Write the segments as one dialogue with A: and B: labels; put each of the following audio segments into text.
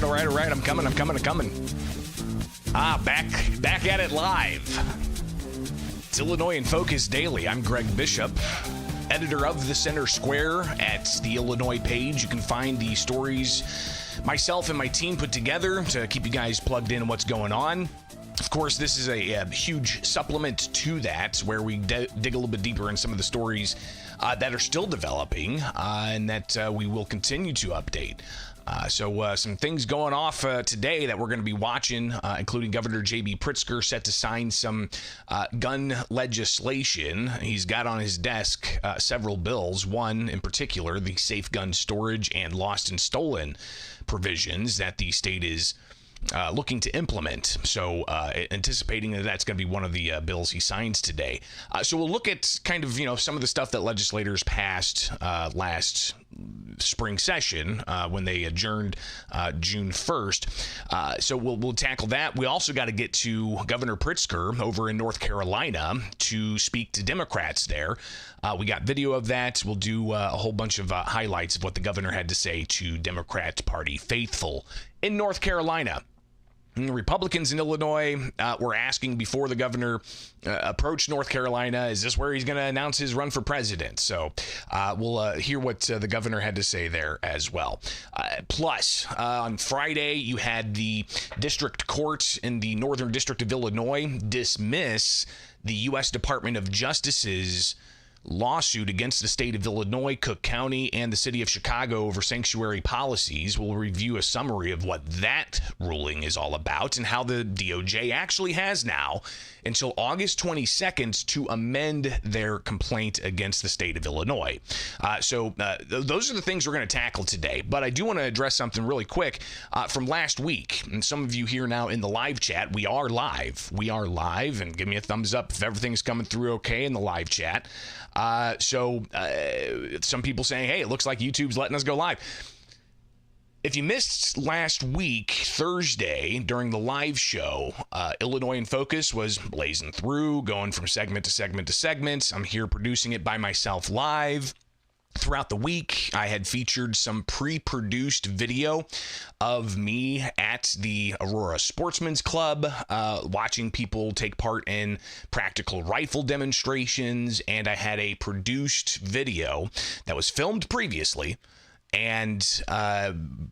A: All right. I'm coming. Back at it live. It's Illinois in Focus Daily. I'm Greg Bishop, editor of the Center Square at the Illinois page. You can find the stories myself and my team put together to keep you guys plugged in on what's going on. Of course, this is a huge supplement to that, where we dig a little bit deeper in some of the stories that are still developing and that we will continue to update. So some things going off today that we're going to be watching, including Governor J.B. Pritzker set to sign some gun legislation. He's got on his desk several bills, one in particular, the safe gun storage and lost and stolen provisions that the state is looking to implement. So anticipating that that's going to be one of the bills he signs today. So we'll look at kind of, some of the stuff that legislators passed last spring session when they adjourned June 1st. So we'll tackle that. We also got to get to Governor Pritzker over in North Carolina to speak to Democrats there. We got video of that. We'll do a whole bunch of highlights of what the governor had to say to Democrat Party faithful in North Carolina. Republicans in Illinois were asking before the governor approached North Carolina, is this where he's going to announce his run for president? So we'll hear what the governor had to say there as well. Plus, on Friday, you had the district court in the Northern District of Illinois dismiss the U.S. Department of Justice's lawsuit against the state of Illinois, Cook County, and the city of Chicago over sanctuary policies. We'll review a summary of what that ruling is all about and how the DOJ actually has now until August 22nd to amend their complaint against the state of Illinois. So those are the things we're going to tackle today. But I do want to address something really quick from last week. And some of you here now in the live chat, we are live. And give me a thumbs up if everything's coming through okay in the live chat. So some people saying, hey, it looks like YouTube's letting us go live. If you missed last week, Thursday, during the live show, Illinois in Focus was blazing through, going from segment to segment to segment. I'm here producing it by myself live. Throughout the week, I had featured some pre-produced video of me at the Aurora Sportsman's Club, watching people take part in practical rifle demonstrations, and I had a produced video that was filmed previously and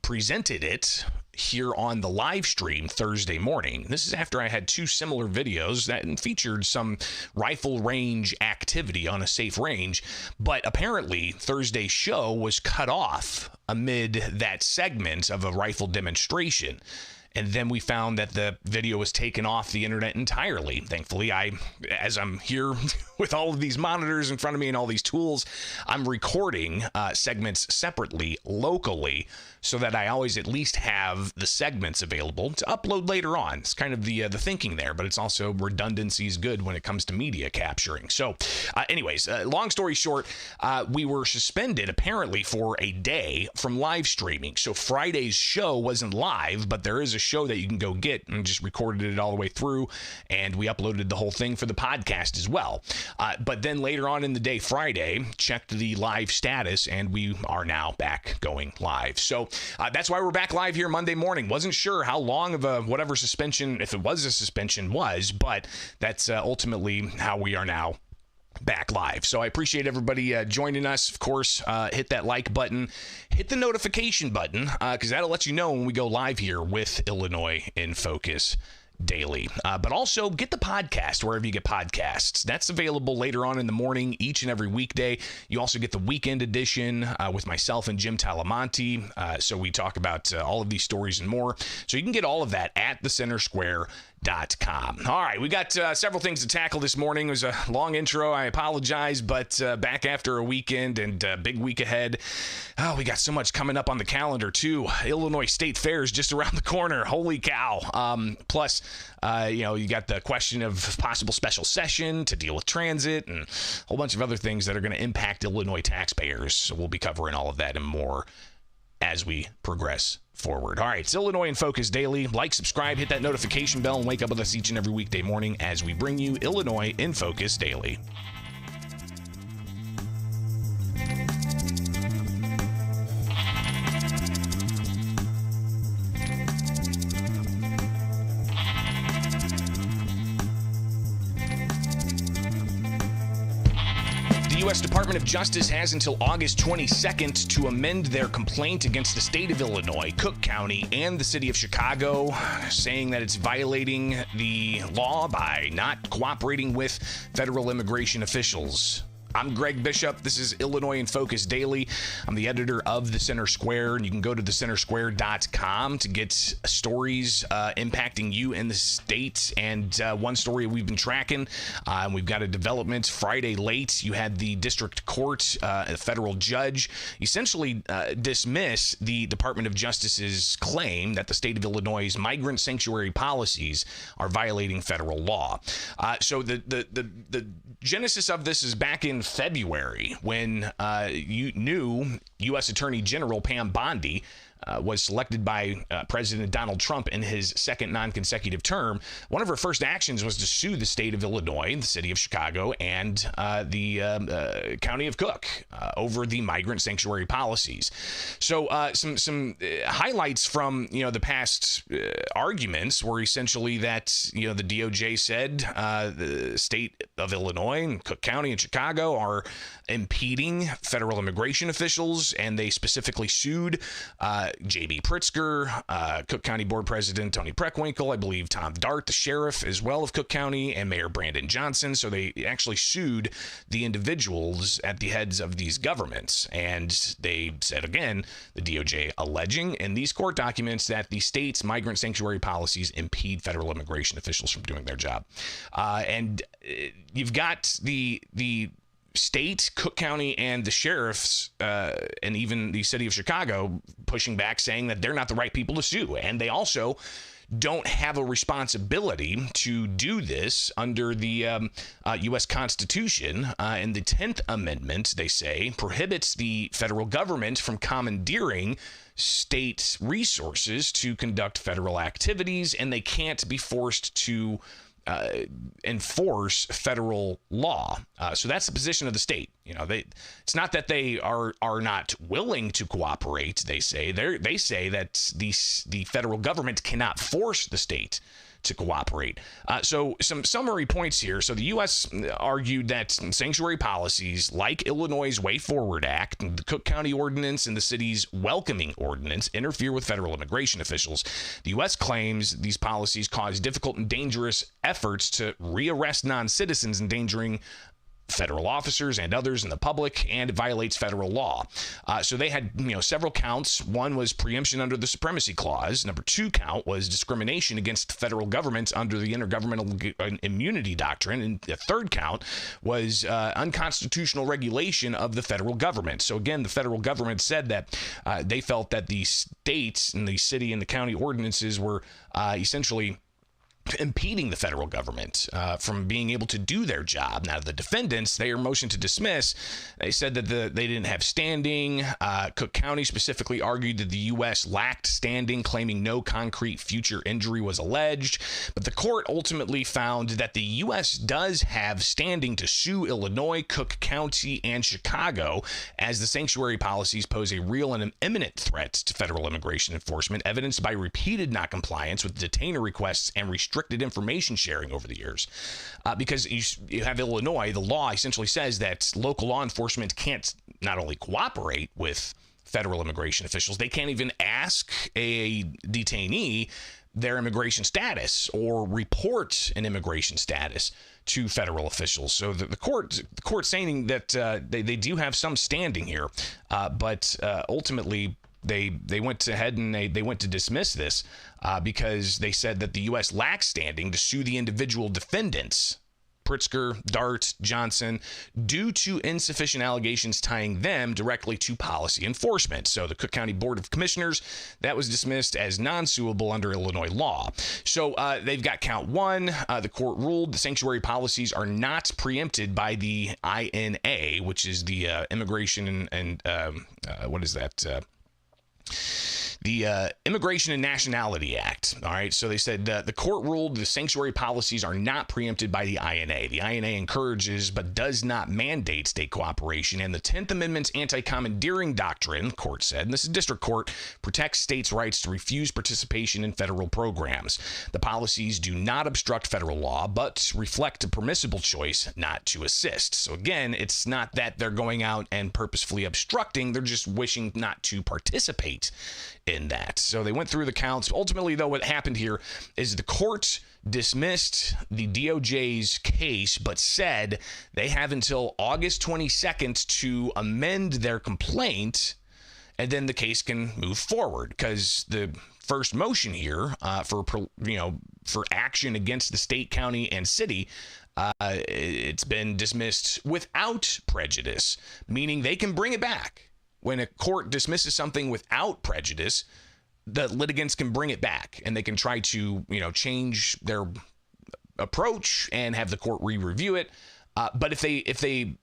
A: presented it here on the live stream Thursday morning. This is after I had two similar videos that featured some rifle range activity on a safe range, but apparently Thursday's show was cut off amid that segment of a rifle demonstration. And then we found that the video was taken off the internet entirely. Thankfully, as I'm here with all of these monitors in front of me and all these tools, I'm recording segments separately, locally, so that I always at least have the segments available to upload later on. It's kind of the thinking there, but it's also redundancy is good when it comes to media capturing. So anyways, long story short, we were suspended apparently for a day from live streaming. So Friday's show wasn't live, but there is a show that you can go get, and just recorded it all the way through, and we uploaded the whole thing for the podcast as well. But then later on in the day, Friday, checked the live status, and we are now back going live. So that's why we're back live here Monday morning. Wasn't sure how long of a whatever suspension, if it was a suspension, was, but that's ultimately how we are now back live. So I appreciate everybody joining us. Of course, hit that like button, hit the notification button, because that'll let you know when we go live here with Illinois in Focus daily. But also get the podcast wherever you get podcasts. That's available later on in the morning each and every weekday. You also get the weekend edition with myself and Jim Talamonte. So we talk about all of these stories and more. So you can get all of that at thecentersquare.com. All right, we got several things to tackle this morning. It was a long intro. I apologize, but back after a weekend and a big week ahead. Oh, we got so much coming up on the calendar, too. Illinois State Fair is just around the corner. Holy cow. Plus, you got the question of possible special session to deal with transit and a whole bunch of other things that are going to impact Illinois taxpayers. So we'll be covering all of that and more as we progress forward. All right, it's Illinois in Focus Daily. Like, subscribe, hit that notification bell, and wake up with us each and every weekday morning as we bring you Illinois in Focus Daily. The U.S. Department of Justice has until August 22nd to amend their complaint against the state of Illinois, Cook County, and the city of Chicago, saying that it's violating the law by not cooperating with federal immigration officials. I'm Greg Bishop. This is Illinois in Focus Daily. I'm the editor of The Center Square, and you can go to thecentersquare.com to get stories impacting you in the state. And one story we've been tracking, we've got a development Friday late. You had the district court, a federal judge, essentially dismiss the Department of Justice's claim that the state of Illinois' migrant sanctuary policies are violating federal law. So the genesis of this is back in February when new U.S. Attorney General Pam Bondi was selected by President Donald Trump in his second non-consecutive term. One of her first actions was to sue the state of Illinois, the city of Chicago, and the county of Cook over the migrant sanctuary policies. So some highlights from the past arguments were essentially that the DOJ said the state of Illinois and Cook County and Chicago are impeding federal immigration officials, and they specifically sued J.B. Pritzker, Cook County Board President Tony Preckwinkle, I believe Tom Dart, the sheriff as well of Cook County, and Mayor Brandon Johnson. So they actually sued the individuals at the heads of these governments. And they said, again, the DOJ alleging in these court documents that the state's migrant sanctuary policies impede federal immigration officials from doing their job. And you've got the state, Cook County, and the sheriffs, and even the city of Chicago pushing back, saying that they're not the right people to sue. And they also don't have a responsibility to do this under the U.S. Constitution. And the 10th Amendment, they say, prohibits the federal government from commandeering state resources to conduct federal activities, and they can't be forced to enforce federal law. So that's the position of the state. It's not that they are not willing to cooperate. They say that the federal government cannot force the state to cooperate. So some summary points here. So the U.S. argued that sanctuary policies like Illinois' Way Forward Act, the Cook County Ordinance, and the city's Welcoming Ordinance interfere with federal immigration officials. The U.S. claims these policies cause difficult and dangerous efforts to rearrest non-citizens, endangering federal officers and others in the public, and it violates federal law. So they had several counts. One was preemption under the Supremacy Clause. Number 2 count was discrimination against federal government under the Intergovernmental Immunity Doctrine. And the 3rd count was unconstitutional regulation of the federal government. So again, the federal government said that they felt that the states and the city and the county ordinances were essentially impeding the federal government from being able to do their job. Now, the defendants, their motion to dismiss, they said that they didn't have standing. Cook County specifically argued that the U.S. lacked standing, claiming no concrete future injury was alleged. But the court ultimately found that the U.S. does have standing to sue Illinois, Cook County, and Chicago, as the sanctuary policies pose a real and imminent threat to federal immigration enforcement, evidenced by repeated noncompliance with detainer requests and restrictions restricted information sharing over the years. Because you have Illinois, the law essentially says that local law enforcement can't not only cooperate with federal immigration officials, they can't even ask a detainee their immigration status or report an immigration status to federal officials. So the court saying that they do have some standing here, but ultimately they went ahead and they went to dismiss this because they said that the U.S. lacks standing to sue the individual defendants, Pritzker, Dart, Johnson, due to insufficient allegations tying them directly to policy enforcement. So the Cook County Board of Commissioners, that was dismissed as non-suable under Illinois law. So they've got count one. The court ruled the sanctuary policies are not preempted by the INA, which is the Immigration and what is that? The Immigration and Nationality Act. All right. So they said the court ruled the sanctuary policies are not preempted by the INA. The INA encourages but does not mandate state cooperation. And the 10th Amendment's anti-commandeering doctrine, court said, and this is district court, protects states' rights to refuse participation in federal programs. The policies do not obstruct federal law, but reflect a permissible choice not to assist. So again, it's not that they're going out and purposefully obstructing. They're just wishing not to participate in that. So they went through the counts. Ultimately, though, what happened here is the court dismissed the DOJ's case, but said they have until August 22nd to amend their complaint, and then the case can move forward. Because the first motion here for action against the state, county, and city, it's been dismissed without prejudice, meaning they can bring it back. When a court dismisses something without prejudice, the litigants can bring it back and they can try to, change their approach and have the court re-review it. But if they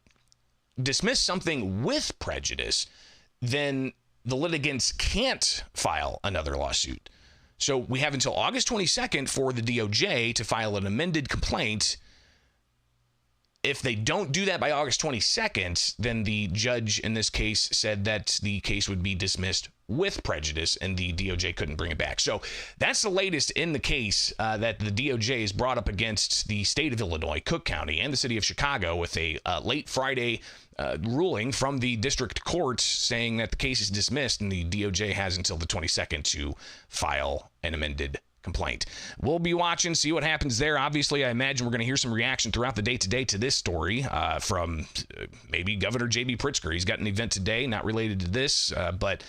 A: dismiss something with prejudice, then the litigants can't file another lawsuit. So we have until August 22nd for the DOJ to file an amended complaint. If they don't do that by August 22nd, then the judge in this case said that the case would be dismissed with prejudice and the DOJ couldn't bring it back. So that's the latest in the case that the DOJ has brought up against the state of Illinois, Cook County, and the city of Chicago with a late Friday ruling from the district court saying that the case is dismissed and the DOJ has until the 22nd to file an amended complaint. We'll be watching, see what happens there. Obviously, I imagine we're going to hear some reaction throughout the day today to this story from maybe Governor J.B. Pritzker. He's got an event today, not related to this, but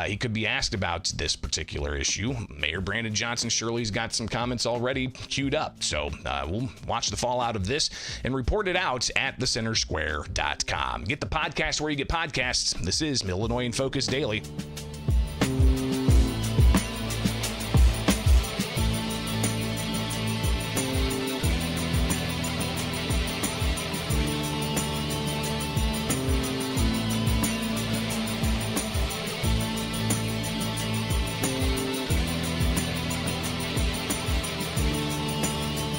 A: he could be asked about this particular issue. Mayor Brandon Johnson Shirley's got some comments already queued up. So we'll watch the fallout of this and report it out at thecentersquare.com. Get the podcast where you get podcasts. This is Illinois in Focus Daily.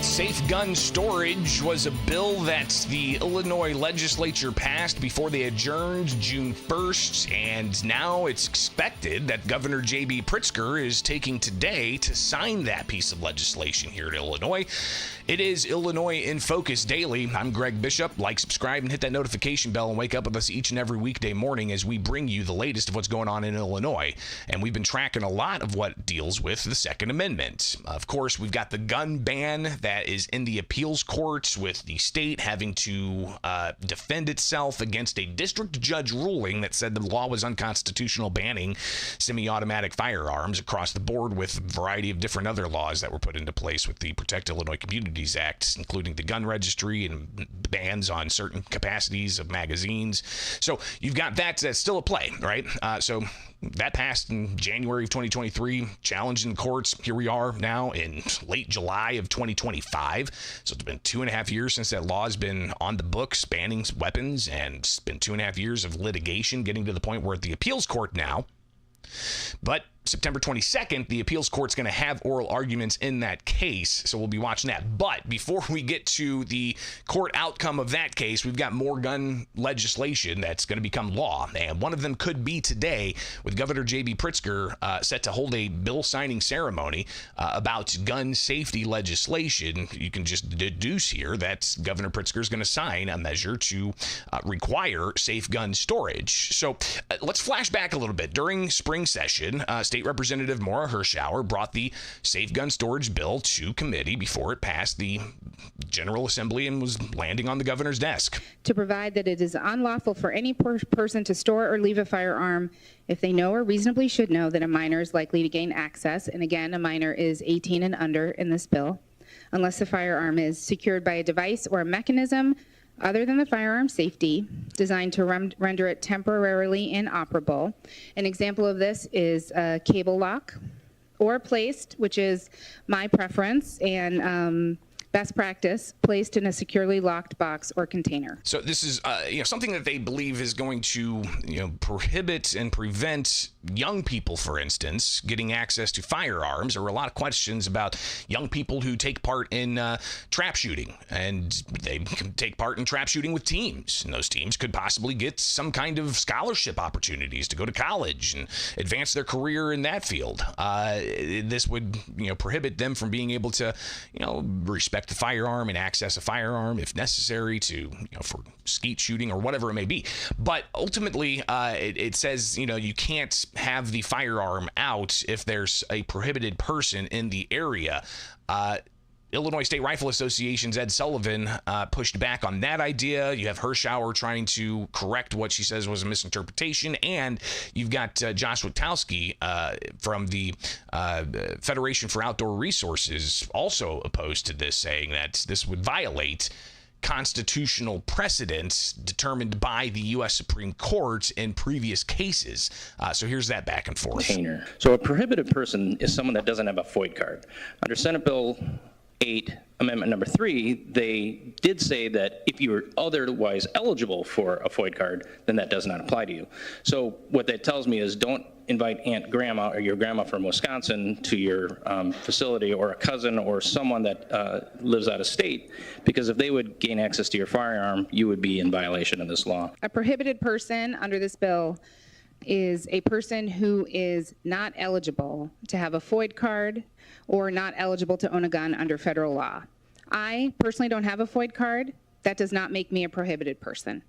A: Safe gun storage was a bill that the Illinois legislature passed before they adjourned June 1st, and now it's expected that Governor J.B. Pritzker is taking today to sign that piece of legislation here in Illinois. It is Illinois in Focus Daily. I'm Greg Bishop. Like, subscribe, and hit that notification bell and wake up with us each and every weekday morning as we bring you the latest of what's going on in Illinois. And we've been tracking a lot of what deals with the Second Amendment. Of course, we've got the gun ban that is in the appeals courts, with the state having to defend itself against a district judge ruling that said the law was unconstitutional, banning semi-automatic firearms across the board, with a variety of different other laws that were put into place with the Protect Illinois Communities Act, including the gun registry and bans on certain capacities of magazines. So you've got that that's still at play, right? So that passed in January of 2023, challenged in courts. Here we are now in late July of 2025. So it's been 2.5 years since that law has been on the books, banning weapons, and it's been 2.5 years of litigation, getting to the point where at the appeals court now. But September 22nd, the appeals court's going to have oral arguments in that case, so we'll be watching that. But before we get to the court outcome of that case, we've got more gun legislation that's going to become law, and one of them could be today, with Governor J.B. Pritzker set to hold a bill signing ceremony about gun safety legislation. You can just deduce here that Governor Pritzker is going to sign a measure to require safe gun storage. So let's flash back a little bit. During spring session, State Representative Maura Hirschauer brought the safe gun storage bill to committee before it passed the General Assembly and was landing on the governor's desk.
B: To provide that it is unlawful for any person to store or leave a firearm if they know or reasonably should know that a minor is likely to gain access, and again, a minor is 18 and under in this bill, unless the firearm is secured by a device or a mechanism other than the firearm safety, designed to render it temporarily inoperable. An example of this is a cable lock, or placed, which is my preference and best practice, placed in a securely locked box or container.
A: So this is something that they believe is going to prohibit and prevent young people, for instance, getting access to firearms. There were a lot of questions about young people who take part in trap shooting, and they can take part in trap shooting with teams, and those teams could possibly get some kind of scholarship opportunities to go to college and advance their career in that field. This would prohibit them from being able to respect the firearm and access a firearm if necessary to for skeet shooting or whatever it may be. But ultimately it says you can't have the firearm out if there's a prohibited person in the area. Illinois State Rifle Association's Ed Sullivan pushed back on that idea. You have Hirschauer trying to correct what she says was a misinterpretation, and you've got Josh Witkowski from the Federation for Outdoor Resources also opposed to this, saying that this would violate constitutional precedents determined by the U.S. Supreme Court in previous cases. So here's that back and forth.
C: So a prohibited person is someone that doesn't have a FOID card. Under Senate Bill 8, Amendment number 3, they did say that if you were otherwise eligible for a FOID card, then that does not apply to you. So what that tells me is don't invite Aunt Grandma or your grandma from Wisconsin to your facility, or a cousin or someone that lives out of state, because if they would gain access to your firearm, you would be in violation of this law.
B: A prohibited person under this bill is a person who is not eligible to have a FOID card or not eligible to own a gun under federal law. I personally don't have a FOID card. That does not make me a prohibited person.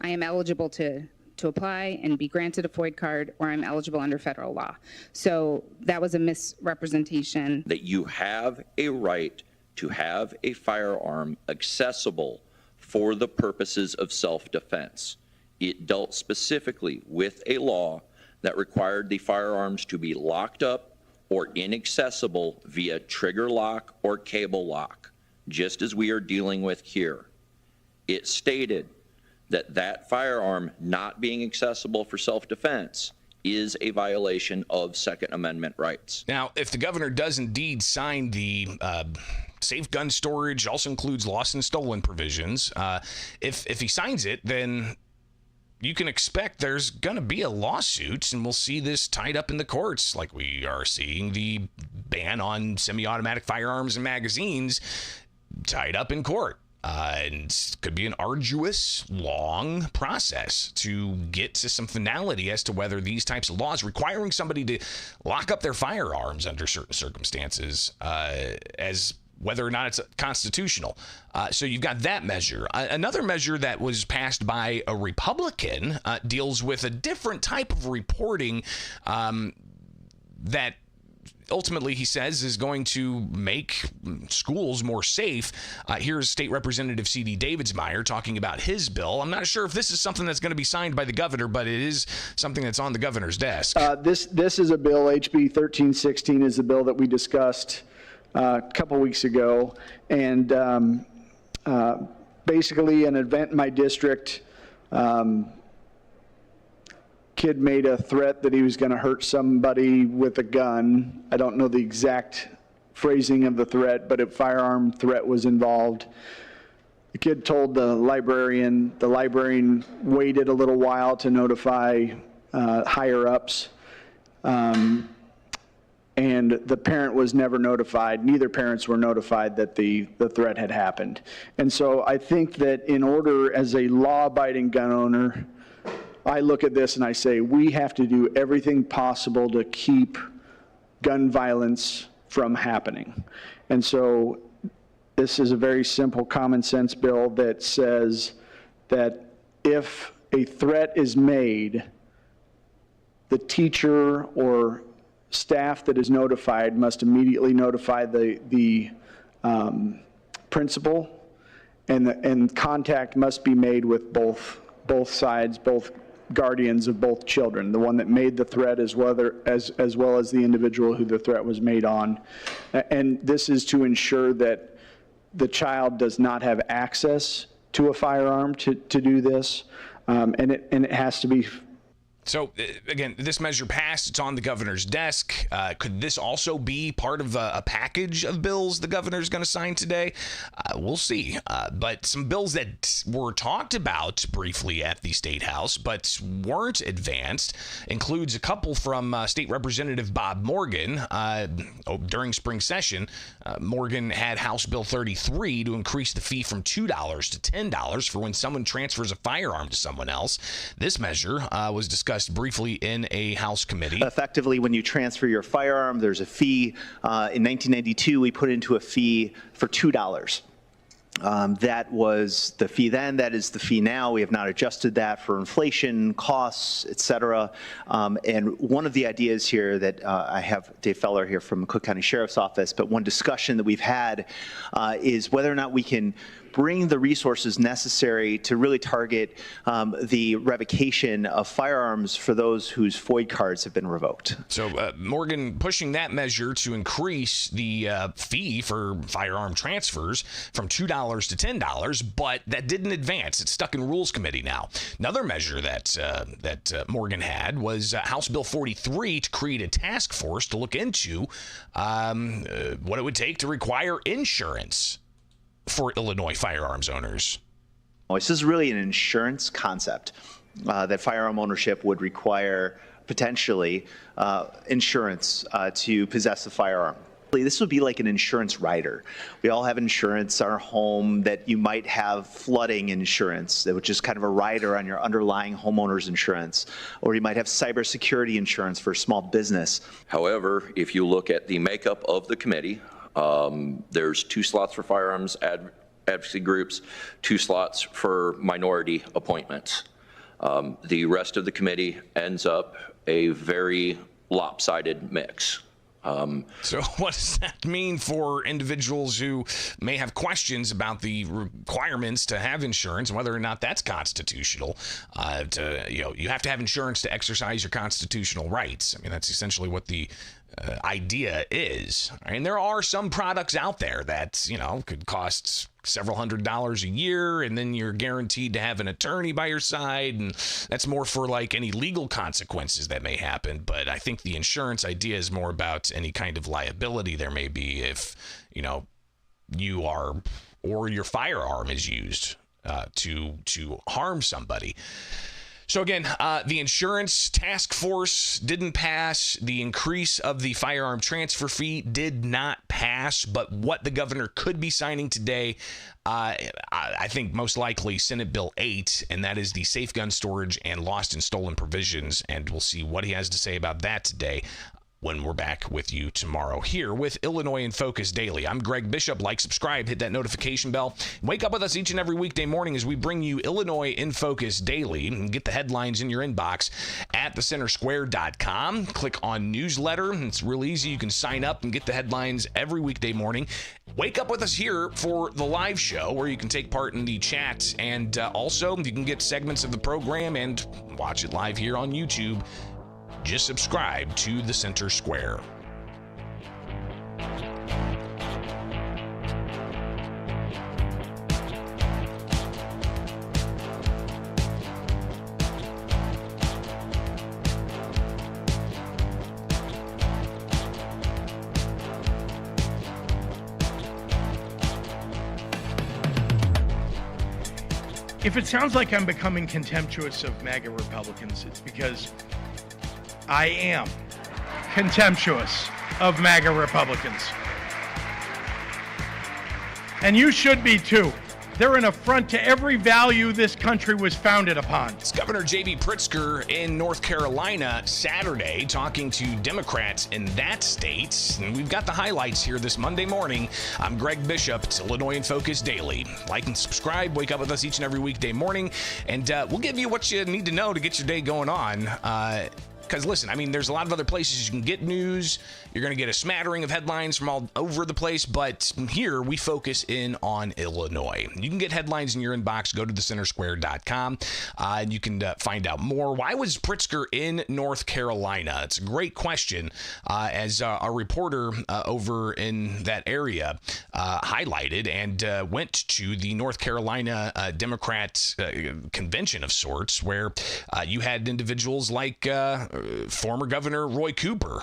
B: I am eligible to apply and be granted a FOID card, or I'm eligible under federal law. So that was a misrepresentation.
D: That you have a right to have a firearm accessible for the purposes of self-defense. It dealt specifically with a law that required the firearms to be locked up or inaccessible via trigger lock or cable lock, just as we are dealing with here. It stated that that firearm not being accessible for self-defense is a violation of Second Amendment rights.
A: Now, if the governor does indeed sign the safe gun storage, also includes lost and stolen provisions, if he signs it, then you can expect there's going to be a lawsuit, and we'll see this tied up in the courts, like we are seeing the ban on semi-automatic firearms and magazines tied up in court. And could be an arduous, long process to get to some finality as to whether these types of laws requiring somebody to lock up their firearms under certain circumstances, as whether or not it's constitutional. So you've got that measure. Another measure that was passed by a Republican deals with a different type of reporting that ultimately, he says, is going to make schools more safe. Here's State Representative C.D. Davidsmeyer talking about his bill. I'm not sure if this is something that's going to be signed by the governor, but it is something that's on the governor's desk.
E: This is a bill, HB 1316 is the bill that we discussed a couple weeks ago. And basically an event in my district, kid made a threat that he was going to hurt somebody with a gun. I don't know the exact phrasing of the threat, but a firearm threat was involved. The kid told the librarian. The librarian waited a little while to notify higher ups. and the parent was never notified. Neither parents were notified that the threat had happened. And so I think that in order, as a law-abiding gun owner, I look at this and I say, we have to do everything possible to keep gun violence from happening. And so this is a very simple common sense bill that says that if a threat is made, the teacher or staff that is notified must immediately notify the principal, and contact must be made with both sides, both guardians of both children, the one that made the threat as well as the individual who the threat was made on. And this is to ensure that the child does not have access to a firearm to do this, and it has to be.
A: So, again, this measure passed. It's on the governor's desk. Could this also be part of a package of bills the governor's going to sign today? We'll see. But some bills that were talked about briefly at the State House but weren't advanced includes a couple from State Representative Bob Morgan. During spring session, Morgan had House Bill 33 to increase the fee from $2 to $10 for when someone transfers a firearm to someone else. This measure was discussed briefly in a House committee.
F: Effectively, when you transfer your firearm, there's a fee. In 1992, we put into a fee for $2. That was the fee then. That is the fee now. We have not adjusted that for inflation, costs, et cetera. And one of the ideas here that I have Dave Feller here from Cook County Sheriff's Office, but one discussion that we've had is whether or not we can bring the resources necessary to really target the revocation of firearms for those whose FOID cards have been revoked.
A: So Morgan pushing that measure to increase the fee for firearm transfers from $2 to $10, but that didn't advance. It's stuck in Rules Committee now. Another measure that Morgan had was House Bill 43 to create a task force to look into what it would take to require insurance for Illinois firearms owners.
F: This is really an insurance concept that firearm ownership would require potentially insurance to possess a firearm. This would be like an insurance rider. We all have insurance in our home that you might have flooding insurance, which is kind of a rider on your underlying homeowner's insurance, or you might have cybersecurity insurance for a small business.
D: However, if you look at the makeup of the committee, there's 2 slots for firearms advocacy groups, 2 slots for minority appointments. The rest of the committee ends up a very lopsided mix.
A: So what does that mean for individuals who may have questions about the requirements to have insurance and whether or not that's constitutional? You have to have insurance to exercise your constitutional rights. I mean, that's essentially what the idea is. And there are some products out there that, could cost several $100s a year, and then you're guaranteed to have an attorney by your side, and that's more for like any legal consequences that may happen. But I think the insurance idea is more about any kind of liability there may be if, you are, or your firearm is used to harm somebody. So again, the insurance task force didn't pass. The increase of the firearm transfer fee did not pass. But what the governor could be signing today, I think most likely Senate Bill 8, and that is the safe gun storage and lost and stolen provisions. And we'll see what he has to say about that today when we're back with you tomorrow here with Illinois in Focus Daily. I'm Greg Bishop. Like, subscribe, hit that notification bell. Wake up with us each and every weekday morning as we bring you Illinois in Focus Daily, and get the headlines in your inbox at thecentersquare.com. Click on newsletter. It's real easy. You can sign up and get the headlines every weekday morning. Wake up with us here for the live show where you can take part in the chat, and also you can get segments of the program and watch it live here on YouTube. Just subscribe to the Center Square.
G: If it sounds like I'm becoming contemptuous of MAGA Republicans, it's because I am contemptuous of MAGA Republicans. And you should be too. They're an affront to every value this country was founded upon.
A: It's Governor J.B. Pritzker in North Carolina Saturday talking to Democrats in that state. And we've got the highlights here this Monday morning. I'm Greg Bishop. It's Illinois in Focus Daily. Like and subscribe. Wake up with us each and every weekday morning. And we'll give you what you need to know to get your day going on. Because listen, I mean, there's a lot of other places you can get news. You're going to get a smattering of headlines from all over the place. But here we focus in on Illinois. You can get headlines in your inbox. Go to thecentersquare.com. And you can find out more. Why was Pritzker in North Carolina? It's a great question. As our reporter over in that area highlighted and went to the North Carolina Democrat convention of sorts, where you had individuals like former Governor Roy Cooper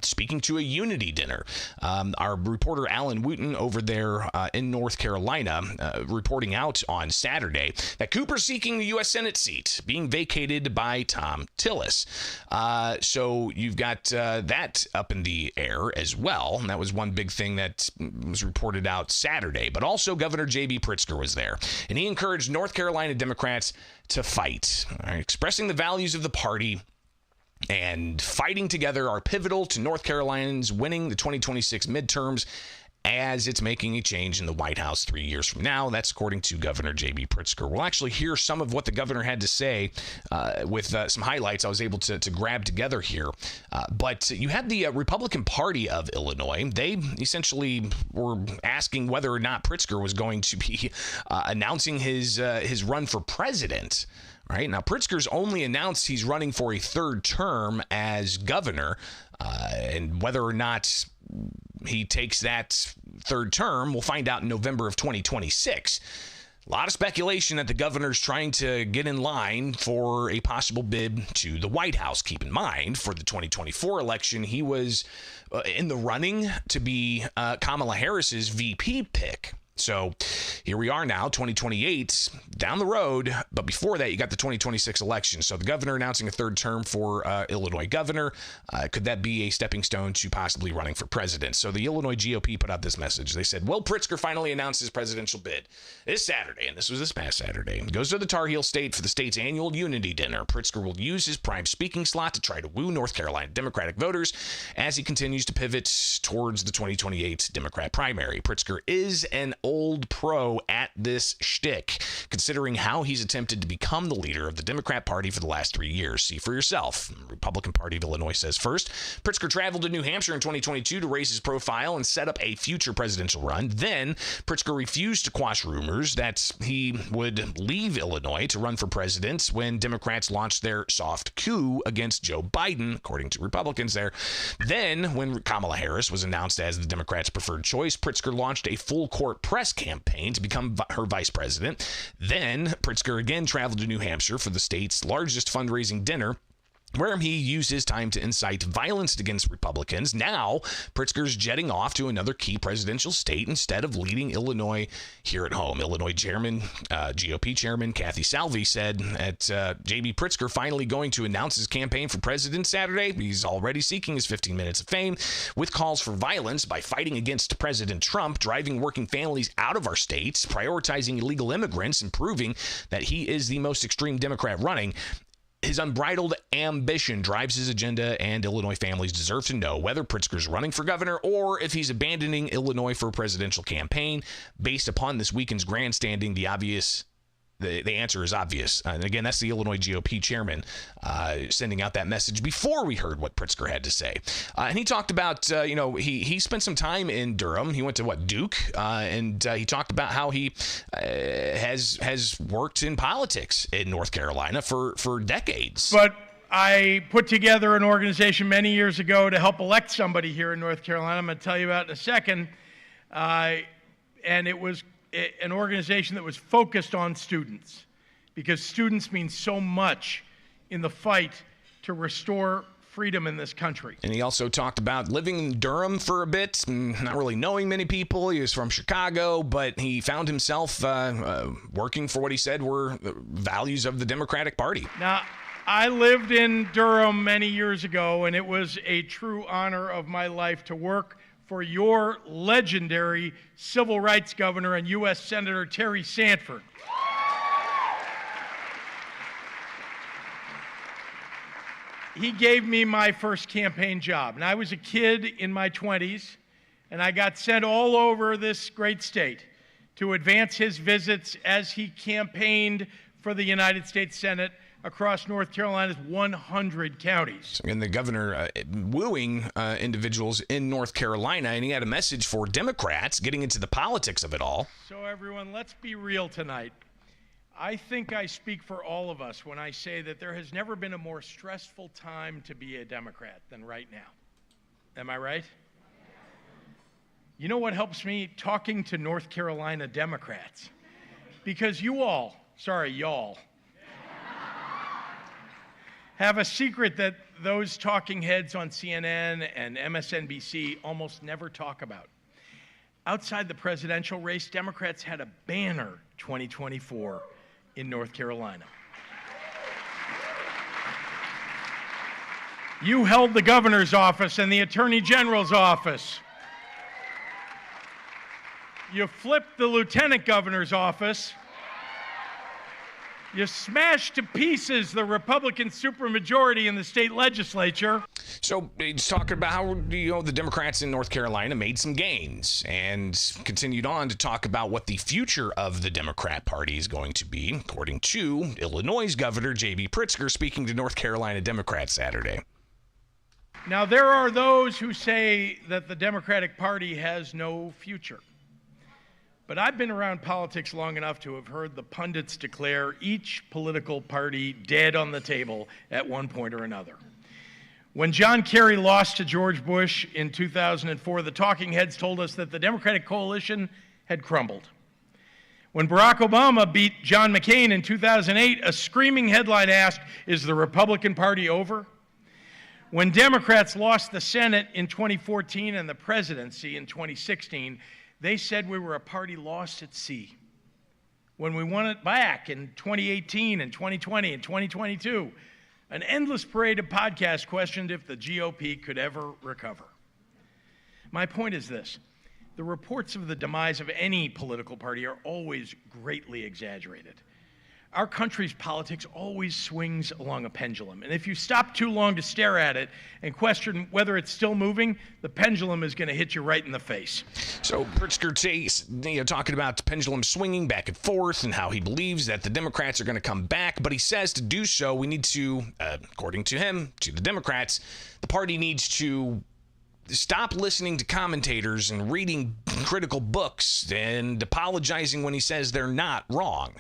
A: speaking to a unity dinner. Our reporter Alan Wooten over there in North Carolina reporting out on Saturday that Cooper's seeking the U.S. Senate seat being vacated by Tom Tillis. So you've got that up in the air as well. And that was one big thing that was reported out Saturday. But also Governor J.B. Pritzker was there. And he encouraged North Carolina Democrats to fight, expressing the values of the party and fighting together are pivotal to North Carolinians winning the 2026 midterms as it's making a change in the White House 3 years from now. That's according to Governor J.B. Pritzker. We'll actually hear some of what the governor had to say with some highlights I was able to grab together here. But you had the Republican Party of Illinois. They essentially were asking whether or not Pritzker was going to be announcing his run for president. Right now, Pritzker's only announced he's running for a third term as governor, and whether or not he takes that third term, we'll find out in November of 2026. A lot of speculation that the governor's trying to get in line for a possible bid to the White House. Keep in mind, for the 2024 election, he was in the running to be Kamala Harris's VP pick. So here we are now, 2028, down the road. But before that, you got the 2026 election. So the governor announcing a third term for Illinois governor. Could that be a stepping stone to possibly running for president? So the Illinois GOP put out this message. They said, will Pritzker finally announce his presidential bid this Saturday? And this was this past Saturday. He goes to the Tar Heel State for the state's annual unity dinner. Pritzker will use his prime speaking slot to try to woo North Carolina Democratic voters as he continues to pivot towards the 2028 Democrat primary. Pritzker is an old pro at this shtick, considering how he's attempted to become the leader of the Democrat Party for the last 3 years. See for yourself. The Republican Party of Illinois says first, Pritzker traveled to New Hampshire in 2022 to raise his profile and set up a future presidential run. Then Pritzker refused to quash rumors that he would leave Illinois to run for president when Democrats launched their soft coup against Joe Biden, according to Republicans there. Then, when Kamala Harris was announced as the Democrats' preferred choice, Pritzker launched a full-court press campaign to become her vice president. Then Pritzker again traveled to New Hampshire for the state's largest fundraising dinner, where he used his time to incite violence against Republicans. Now, Pritzker's jetting off to another key presidential state instead of leading Illinois here at home. Illinois chairman, GOP chairman Kathy Salvi said at J.B. Pritzker finally going to announce his campaign for president Saturday. He's already seeking his 15 minutes of fame with calls for violence by fighting against President Trump, driving working families out of our states, prioritizing illegal immigrants, and proving that he is the most extreme Democrat running. His unbridled ambition drives his agenda, and Illinois families deserve to know whether Pritzker's running for governor or if he's abandoning Illinois for a presidential campaign. Based upon this weekend's grandstanding, the answer is obvious. And again, that's the Illinois GOP chairman sending out that message before we heard what Pritzker had to say. And he talked about, he spent some time in Durham. He went to Duke, and he talked about how he has worked in politics in North Carolina for decades.
G: But I put together an organization many years ago to help elect somebody here in North Carolina. I'm going to tell you about it in a second. And it was an organization that was focused on students, because students mean so much in the fight to restore freedom in this country.
A: And he also talked about living in Durham for a bit, not really knowing many people. He was from Chicago, but he found himself working for what he said were the values of the Democratic Party.
G: Now, I lived in Durham many years ago, and it was a true honor of my life to work for your legendary civil rights governor and U.S. Senator Terry Sanford. He gave me my first campaign job, and I was a kid in my 20s, and I got sent all over this great state to advance his visits as he campaigned for the United States Senate across North Carolina's 100 counties.
A: And the governor wooing individuals in North Carolina, and he had a message for Democrats getting into the politics of it all.
G: So everyone, let's be real tonight. I think I speak for all of us when I say that there has never been a more stressful time to be a Democrat than right now. Am I right? You know what helps me? Talking to North Carolina Democrats. Because y'all, have a secret that those talking heads on CNN and MSNBC almost never talk about. Outside the presidential race, Democrats had a banner 2024 in North Carolina. You held the governor's office and the attorney general's office. You flipped the lieutenant governor's office. You smashed to pieces the Republican supermajority in the state legislature.
A: So he's talking about how the Democrats in North Carolina made some gains, and continued on to talk about what the future of the Democrat Party is going to be, according to Illinois Governor J.B. Pritzker speaking to North Carolina Democrats Saturday.
G: Now, there are those who say that the Democratic Party has no future. But I've been around politics long enough to have heard the pundits declare each political party dead on the table at one point or another. When John Kerry lost to George Bush in 2004, the talking heads told us that the Democratic coalition had crumbled. When Barack Obama beat John McCain in 2008, a screaming headline asked, "Is the Republican Party over?" When Democrats lost the Senate in 2014 and the presidency in 2016, they said we were a party lost at sea. When we won it back in 2018 and 2020 and 2022, an endless parade of podcasts questioned if the GOP could ever recover. My point is this: the reports of the demise of any political party are always greatly exaggerated. Our country's politics always swings along a pendulum, and if you stop too long to stare at it and question whether it's still moving, the pendulum is going to hit you right in the face.
A: So Pritzker talking about the pendulum swinging back and forth and how he believes that the Democrats are going to come back, but he says to do so, we need to, according to him, to the Democrats, the party needs to stop listening to commentators and reading critical books and apologizing when he says they're not wrong.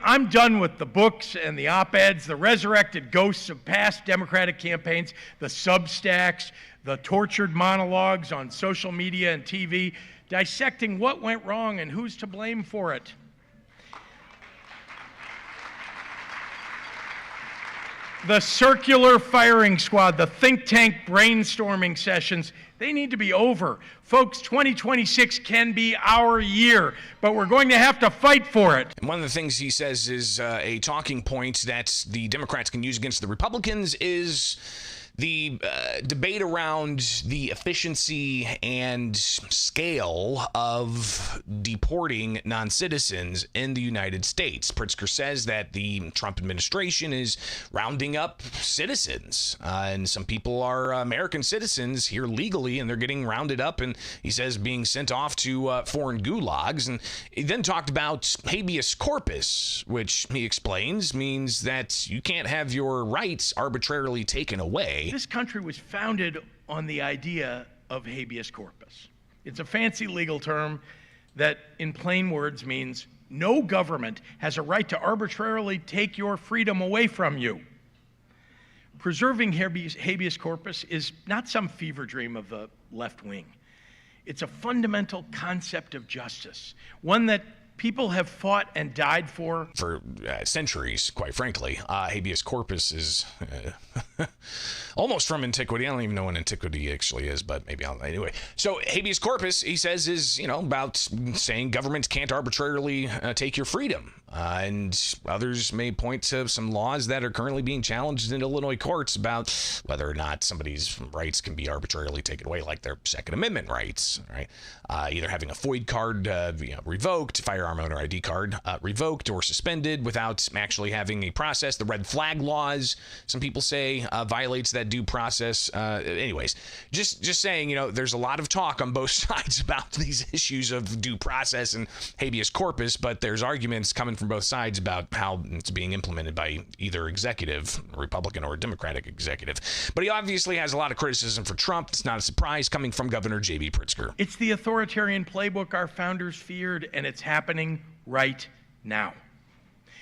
G: I'm done with the books and the op-eds, the resurrected ghosts of past Democratic campaigns, the Substacks, the tortured monologues on social media and TV, dissecting what went wrong and who's to blame for it. The circular firing squad, the think tank brainstorming sessions, they need to be over. Folks, 2026 can be our year, but we're going to have to fight for it.
A: And one of the things he says is a talking point that the Democrats can use against the Republicans is the debate around the efficiency and scale of deporting non-citizens in the United States. Pritzker says that the Trump administration is rounding up citizens, and some people are American citizens here legally, and they're getting rounded up, and he says being sent off to foreign gulags. And he then talked about habeas corpus, which he explains means that you can't have your rights arbitrarily taken away.
G: This country was founded on the idea of habeas corpus. It's a fancy legal term that, in plain words, means no government has a right to arbitrarily take your freedom away from you. Preserving habeas corpus is not some fever dream of the left wing. It's a fundamental concept of justice, one that people have fought and died for
A: centuries, quite frankly. Habeas corpus is almost from antiquity. I don't even know when antiquity actually is, but maybe anyway. So habeas corpus, he says, is about saying governments can't arbitrarily take your freedom. And others may point to some laws that are currently being challenged in Illinois courts about whether or not somebody's rights can be arbitrarily taken away, like their Second Amendment rights, right? Either having a FOID card revoked, firearm owner ID card revoked or suspended without actually having a process. The red flag laws, some people say, violates that due process. Anyways, just saying, there's a lot of talk on both sides about these issues of due process and habeas corpus, but there's arguments coming from both sides about how it's being implemented by either executive, Republican or Democratic executive. But he obviously has a lot of criticism for Trump. It's not a surprise coming from Governor J.B. Pritzker.
G: It's the authoritarian playbook our founders feared, and it's happening right now.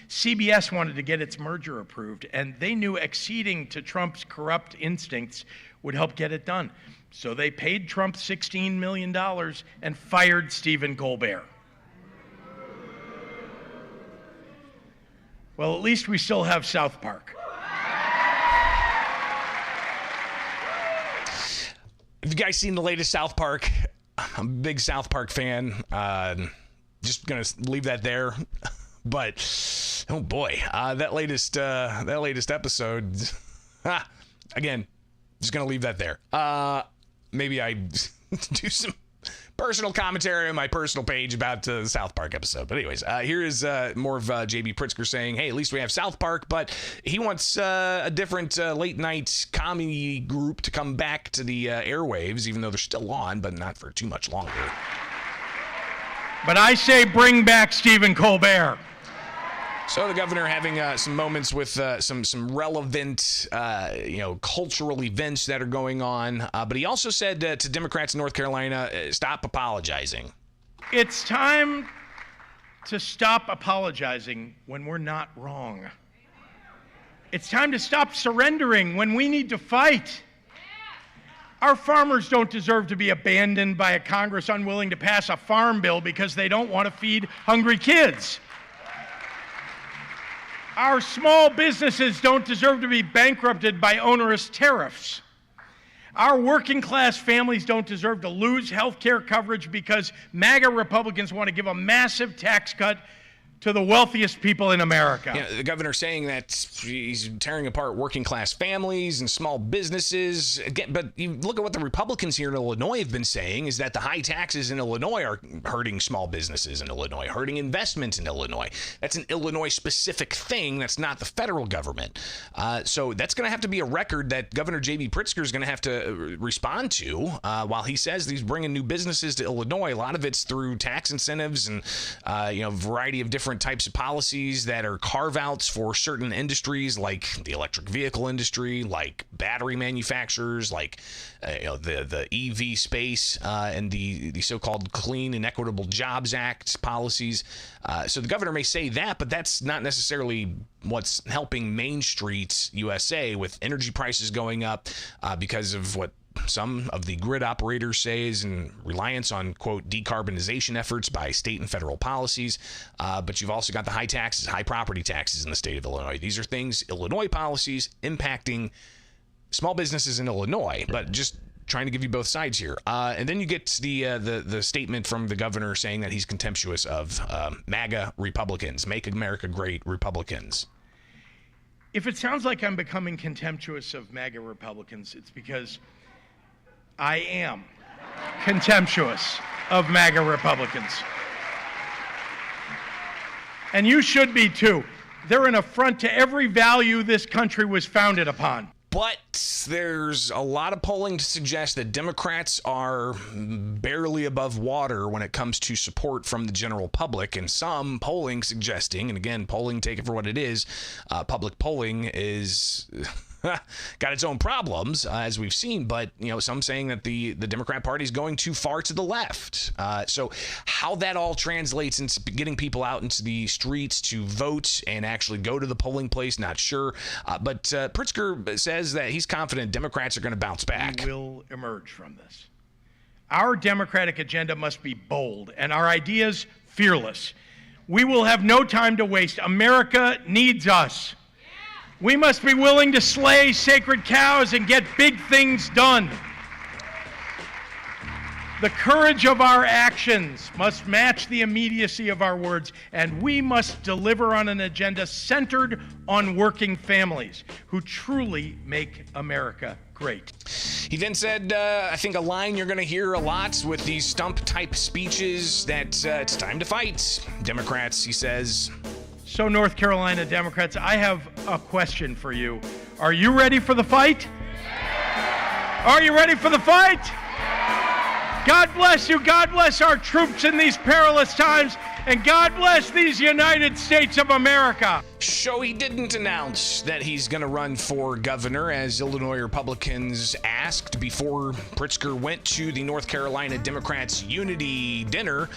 G: CBS wanted to get its merger approved, and they knew acceding to Trump's corrupt instincts would help get it done. So they paid Trump $16 million and fired Stephen Colbert. Well, at least we still have South Park.
A: Have you guys seen the latest South Park? I'm a big South Park fan. Just gonna leave that there. But oh boy, that latest episode. Again, just gonna leave that there. Maybe I do some personal commentary on my personal page about the South Park episode. But anyways, here is more of J.B. Pritzker saying, hey, at least we have South Park, but he wants a different late night comedy group to come back to the airwaves, even though they're still on, but not for too much longer.
G: But I say bring back Stephen Colbert.
A: So the governor having some moments with some relevant, cultural events that are going on. But he also said to Democrats in North Carolina, stop apologizing.
G: It's time to stop apologizing when we're not wrong. It's time to stop surrendering when we need to fight. Our farmers don't deserve to be abandoned by a Congress unwilling to pass a farm bill because they don't want to feed hungry kids. Our small businesses don't deserve to be bankrupted by onerous tariffs. Our working class families don't deserve to lose health care coverage because MAGA Republicans want to give a massive tax cut to the wealthiest people in America.
A: Yeah, the governor saying that he's tearing apart working class families and small businesses. Again, but you look at what the Republicans here in Illinois have been saying is that the high taxes in Illinois are hurting small businesses in Illinois, hurting investments in Illinois. That's an Illinois specific thing. That's not the federal government. So that's going to have to be a record that Governor J.B. Pritzker is going to have to respond to while he says he's bringing new businesses to Illinois. A lot of it's through tax incentives and, a variety of different types of policies that are carve-outs for certain industries like the electric vehicle industry, like battery manufacturers, like the EV space and the so-called Clean and Equitable Jobs Act policies. So the governor may say that, but that's not necessarily what's helping Main Street USA with energy prices going up because of what some of the grid operators say is in reliance on, quote, decarbonization efforts by state and federal policies. But you've also got the high taxes, high property taxes in the state of Illinois. These are things, Illinois policies impacting small businesses in Illinois, but just trying to give you both sides here. And then you get the statement from the governor saying that he's contemptuous of MAGA Republicans, Make America Great Republicans.
G: If it sounds like I'm becoming contemptuous of MAGA Republicans, it's because I am contemptuous of MAGA Republicans. And you should be too. They're an affront to every value this country was founded upon.
A: But there's a lot of polling to suggest that Democrats are barely above water when it comes to support from the general public, and some polling suggesting, and again, polling, take it for what it is, public polling is got its own problems, as we've seen, but some saying that the Democrat Party is going too far to the left. So how that all translates into getting people out into the streets to vote and actually go to the polling place, not sure. But Pritzker says that he's confident Democrats are going to bounce back.
G: We will emerge from this. Our Democratic agenda must be bold and our ideas fearless. We will have no time to waste. America needs us. We must be willing to slay sacred cows and get big things done. The courage of our actions must match the immediacy of our words, and we must deliver on an agenda centered on working families who truly make America great.
A: He then said, I think a line you're going to hear a lot with these stump-type speeches, that it's time to fight. Democrats, he says.
G: So, North Carolina Democrats, I have a question for you. Are you ready for the fight? Are you ready for the fight? God bless you. God bless our troops in these perilous times. And God bless these United States of America.
A: So he didn't announce that he's going to run for governor, as Illinois Republicans asked before Pritzker went to the North Carolina Democrats' unity dinner.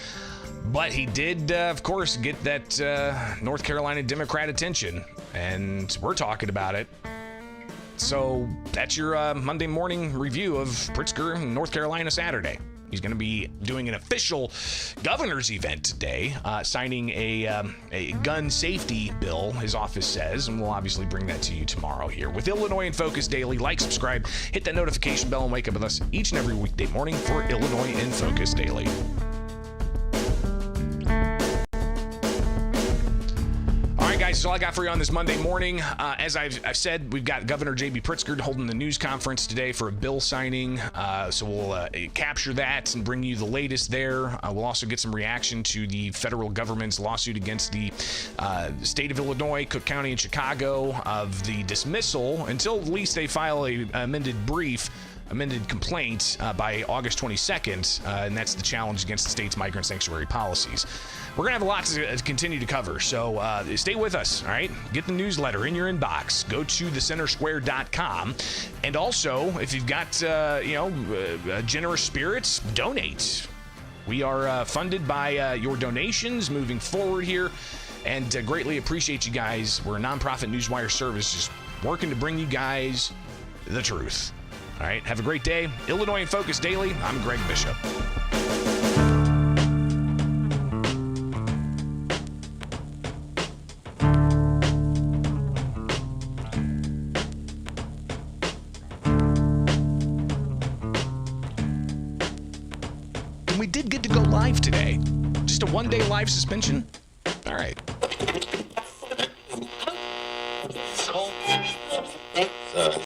A: But he did, of course, get that North Carolina Democrat attention. And we're talking about it. So that's your Monday morning review of Pritzker in North Carolina Saturday. He's going to be doing an official governor's event today, signing a gun safety bill, his office says, and we'll obviously bring that to you tomorrow here with Illinois in Focus Daily. Like, subscribe, hit that notification bell, and wake up with us each and every weekday morning for Illinois in Focus Daily. Guys, that's all I got for you on this Monday morning. As I've said, we've got Governor J.B. Pritzker holding the news conference today for a bill signing. So we'll capture that and bring you the latest there. We'll also get some reaction to the federal government's lawsuit against the state of Illinois, Cook County, and Chicago of the dismissal until at least they file a amended complaint by August 22nd, and that's the challenge against the state's migrant sanctuary policies. We're going to have a lot to continue to cover, so stay with us, all right? Get the newsletter in your inbox. Go to thecentersquare.com. And also, if you've got, generous spirits, donate. We are funded by your donations moving forward here, and greatly appreciate you guys. We're a nonprofit newswire service just working to bring you guys the truth. All right, have a great day. Illinois in Focus Daily, I'm Greg Bishop. And we did get to go live today. Just a one-day live suspension. All right.